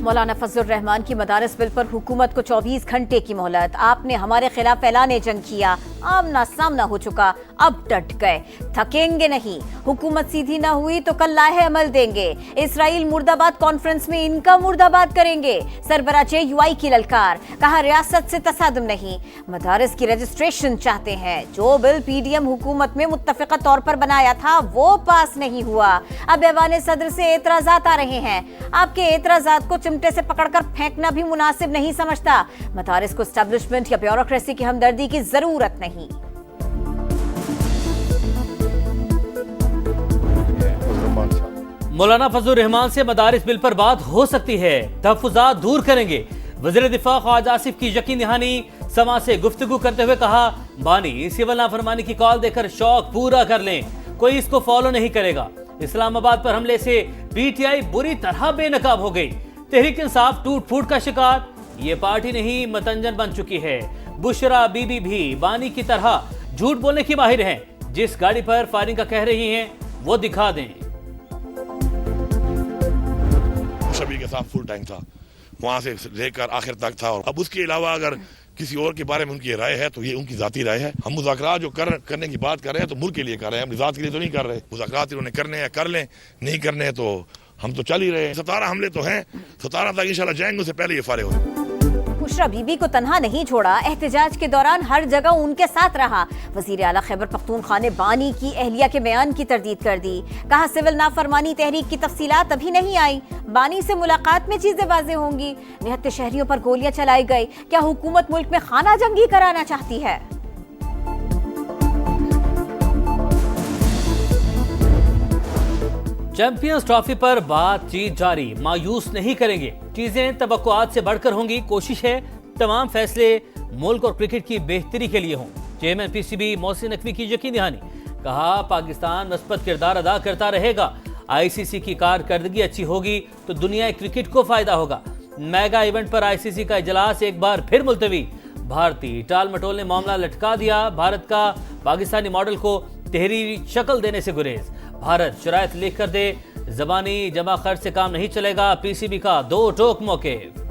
مولانا فضل الرحمان کی مدارس بل پر حکومت کو 24 گھنٹے کی مہلت. آپ نے ہمارے خلاف اعلان جنگ کیا, آمنا سامنا ہو چکا, اب ڈٹ گئے, تھکیں گے نہیں. حکومت سیدھی نہ ہوئی تو کل لائحہ عمل دیں گے. اسرائیل مرد آباد کانفرنس میں ان کا مرد آباد کریں گے. سربراہ JUI کی للکار, کہا ریاست سے تصادم نہیں, مدارس کی رجسٹریشن چاہتے ہیں. جو بل PDM حکومت میں متفقہ طور پر بنایا تھا وہ پاس نہیں ہوا. اب ایوان صدر سے اعتراضات آ رہے ہیں. آپ کے اعتراضات کو چمٹے سے پکڑ کر پھینکنا بھی مناسب نہیں سمجھتا. مدارس کو اسٹیبلشمنٹ یا بیوروکریسی کی ہمدردی کی ضرورت نہیں. مولانا فضل الرحمان سے مدارس بل پر بات ہو سکتی ہے, تحفظات دور کریں گے. وزیر دفاع خواجہ آصف کی یقین دہانی. سما سے گفتگو کرتے ہوئے کہا, بانی سول نافرمانی کی کال دے کر شوق پورا کر لیں, کوئی اس کو فالو نہیں کرے گا. اسلام آباد پر حملے سے PTI بری طرح بے نقاب ہو گئی. تحریک انصاف ٹوٹ پھوٹ کا شکار, یہ پارٹی نہیں متنجن بن چکی ہے. بشرا بی بی بھی بانی کی طرح جھوٹ بولنے کی ماہر ہیں. جس گاڑی پر فائرنگ کا کہہ رہی ہیں وہ دکھا دیں. شبی کے ساتھ فل ٹینک تھا, وہاں سے لے کر آخر تک تھا. اور اب اس کے علاوہ اگر کسی اور کے بارے میں ان کی رائے ہے تو یہ ان کی ذاتی رائے ہے. ہم مذاکرات جو کرنے کی بات کر رہے ہیں تو ملک کے لیے کر رہے ہیں, ہم ذات کے لیے تو نہیں کر رہے. مذاکرات انہوں نے کرنے ہیں کر لیں, نہیں کرنے تو ہم تو چل ہی رہے ہیں. 17 حملے تو ہیں, 17 تک انشاءاللہ جائیں گے, اس سے پہلے یہ فارغ ہو. بشرا بی بی کو تنہا نہیں چھوڑا, احتجاج کے دوران ہر جگہ ان کے ساتھ رہا. وزیر اعلیٰ خیبر پختونخوا نے بانی کی اہلیہ کے بیان کی تردید کر دی. کہا سول نافرمانی تحریک کی تفصیلات ابھی نہیں آئی, بانی سے ملاقات میں چیزیں واضح ہوں گی. نہتے شہریوں پر گولیاں چلائی گئی. کیا حکومت ملک میں خانہ جنگی کرانا چاہتی ہے؟ چیمپئنز ٹرافی پر بات چیت جاری, مایوس نہیں کریں گے. چیزیں توقعات سے بڑھ کر ہوں گی. کوشش ہے تمام فیصلے ملک اور کرکٹ کی بہتری کے لیے ہوں. چیئرمین PCB محسن نقوی کی یقین دہانی. کہا پاکستان مثبت کردار ادا کرتا رہے گا. ICC کی کارکردگی اچھی ہوگی تو دنیا کرکٹ کو فائدہ ہوگا. میگا ایونٹ پر ICC کا اجلاس ایک بار پھر ملتوی. بھارتی ٹال مٹول نے معاملہ لٹکا دیا. بھارت کا پاکستانی ماڈل کو تحریری شکل دینے سے گریز. بھارت شرائط لکھ کر دے, زبانی جمع خرچ سے کام نہیں چلے گا. PCB کا دو ٹوک موقف.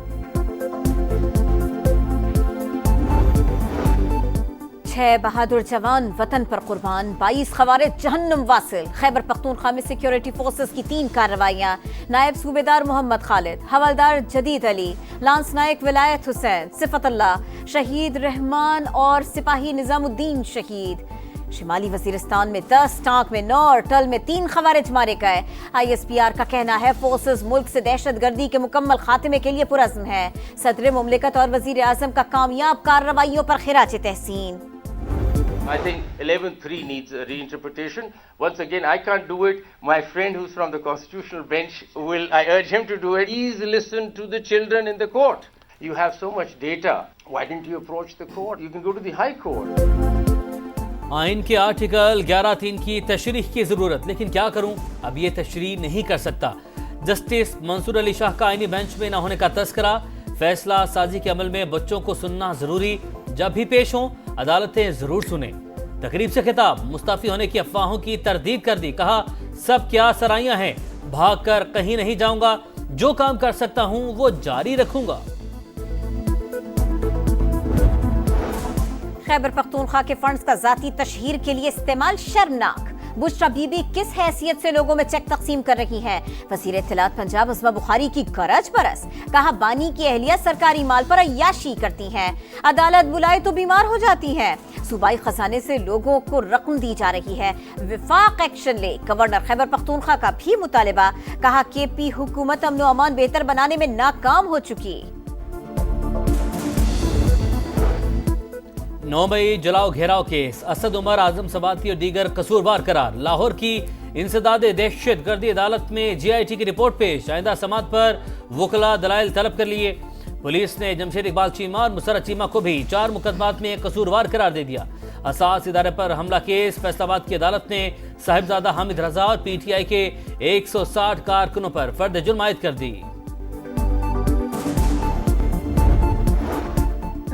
چھ بہادر جوان وطن پر قربان, 22 خوارج جہنم واصل. خیبر پختونخوا میں سیکیورٹی فورسز کی 3 کارروائیاں. نائب صوبیدار محمد خالد, حوالدار جدید علی, لانس نائک ولایت حسین, صفت اللہ شہید, رحمان اور سپاہی نظام الدین شہید. شمالی وزیرستان میں 10 ٹانک میں 9 اور ٹل میں 3 خوارج مارے گئے. ISPR کا کہنا ہے فورسز ملک سے دہشت گردی کے مکمل خاتمے کے لیے پرعزم ہے. صدر مملکت اور وزیر اعظم کا کامیاب کارروائیوں پر خراج تحسین. I think 11.3 needs a reinterpretation. Once again, I can't do it. My friend who's from the constitutional bench I urge him to do it. Please listen to the children in the court. You have so much data. Why didn't you approach the court? You can go to the high court. آئین کے article 11(3) کی تشریح کی ضرورت, لیکن کیا کروں, اب یہ تشریح نہیں کر سکتا. جسٹس منصور علی شاہ کا آئینی بینچ میں نہ ہونے کا تذکرہ. فیصلہ سازی کے عمل میں بچوں کو سننا ضروری, جب بھی پیش ہوں عدالتیں ضرور سنیں. تقریب سے خطاب, مستعفی ہونے کی افواہوں کی تردید کر دی. کہا سب کیا سرائیاں ہیں, بھاگ کر کہیں نہیں جاؤں گا, جو کام کر سکتا ہوں وہ جاری رکھوں گا. خیبر پختونخوا کے فنڈز کا ذاتی تشہیر کے لیے استعمال شرمناک. بشرا بی بی کس حیثیت سے لوگوں میں چیک تقسیم کر رہی ہیں؟ وزیر اطلاعات پنجاب عظمہ بخاری کی گرج برس. کہا بانی کی اہلیہ سرکاری مال پر عیاشی کرتی ہیں, عدالت بلائے تو بیمار ہو جاتی ہیں. صوبائی خزانے سے لوگوں کو رقم دی جا رہی ہے, وفاق ایکشن لے. گورنر خیبر پختونخوا کا بھی مطالبہ. کہا KP حکومت امن و امان بہتر بنانے میں ناکام ہو چکی. 9 مئی جلاؤ گھیراؤ کیس, اسد عمر, اعظم سباتی اور دیگر قصوروار قرار. لاہور کی انسداد دہشت گردی عدالت میں GIT کی رپورٹ پیش. آئندہ سماعت پر وکلاء دلائل طلب کر لیے. پولیس نے جمشید اقبال چیمہ اور مسرت چیمہ کو بھی 4 مقدمات میں قصوروار قرار دے دیا. اساس ادارے پر حملہ کیس. فیصل آباد کی عدالت نے صاحبزادہ حامد رضا اور PTI کے 160 کارکنوں پر فرد جرم عائد کر دی.